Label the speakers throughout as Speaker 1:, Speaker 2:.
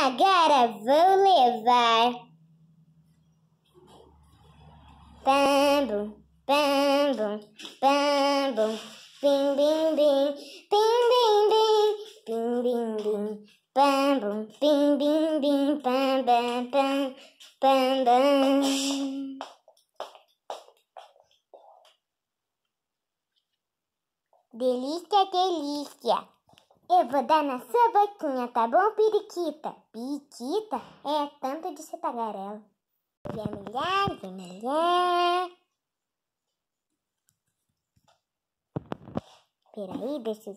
Speaker 1: Agora vou levar. Bambu, bambu, bambu, bim, bim, bim, bim, bim, bim, bim, bim, bim, bambu, bim, bim, bim, bam, bam, bam, bam, bam. Delícia, delícia. Eu vou dar na sua boquinha, tá bom, periquita? Periquita é tanto de ser tagarela. Vermelhar, vermelhar. Peraí, deixa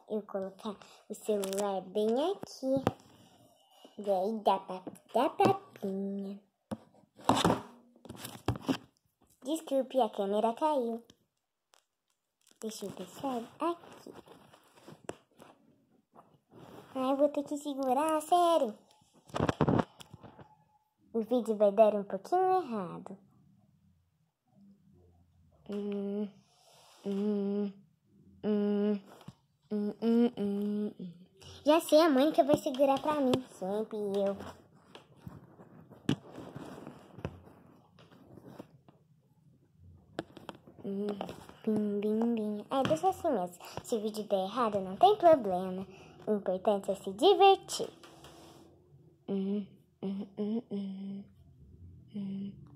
Speaker 1: eu colocar o celular bem aqui. E aí dá papinha. Desculpe, a câmera caiu. Deixa eu deixar aqui. Ai, eu vou ter que segurar, sério. O vídeo vai dar um pouquinho errado. Já sei, a Mônica vai segurar pra mim. Sempre eu. Bim, bim, bim. Deixa assim mesmo. Se o vídeo der errado, não tem problema. O importante é se divertir.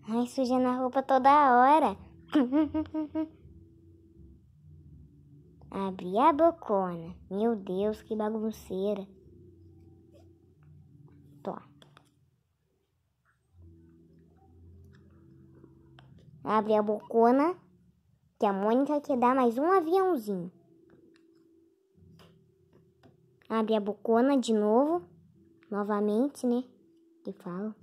Speaker 1: Ai, sujando a roupa toda hora. Abri a bocona. Meu Deus, que bagunceira. Tô. Abre a bocona. Que a Mônica quer dar mais um aviãozinho. Abre a bocona de novo. Novamente, né? Que falo.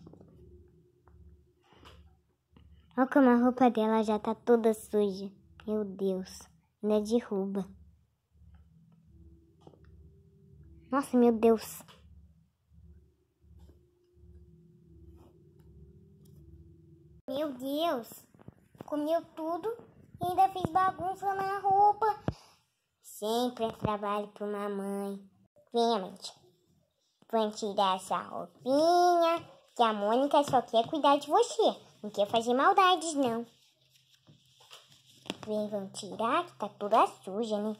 Speaker 1: Olha como a roupa dela já tá toda suja. Meu Deus. Ainda derruba. Nossa, meu Deus. Meu Deus. Comeu tudo e ainda fez bagunça na roupa. Sempre é trabalho pra uma mãe. Venha, mente. Vamos tirar essa roupinha. Que a Mônica só quer cuidar de você. Não quer fazer maldades, não. Vem, vamos tirar, que tá toda suja, né?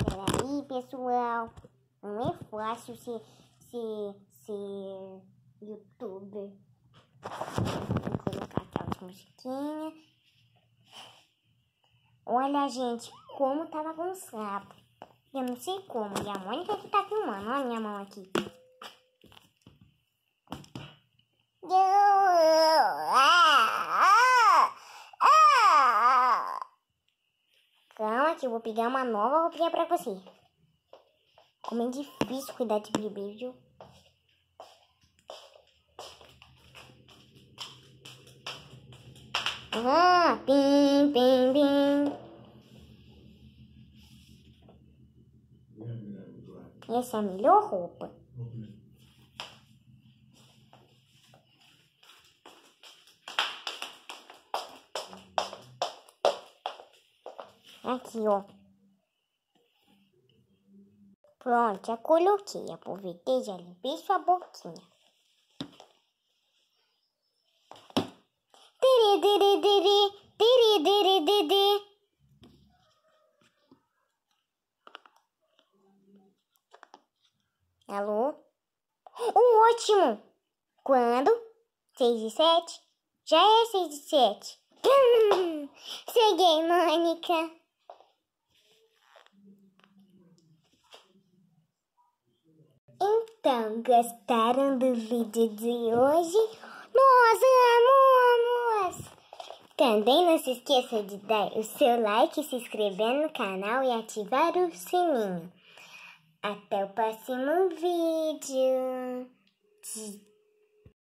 Speaker 1: Peraí, pessoal. Não é fácil ser youtuber. Vou colocar aquelas musiquinhas. Olha, gente, como tá bagunçado. Eu não sei como. E a Mônica que tá filmando. Olha a minha mão aqui. Calma que eu vou pegar uma nova roupinha pra você. Como é difícil cuidar de bebê, viu? Pim, pim, pim. Essa é a melhor roupa. Aqui, ó. Pronto, já coloquei. Aproveitei, já limpei sua boquinha. Alô? Ótimo! Quando? 6:07? Já é 6:07. Cheguei, Mônica. Então, gostaram do vídeo de hoje? Nós amamos! Também não se esqueça de dar o seu like, se inscrever no canal e ativar o sininho. Até o próximo vídeo.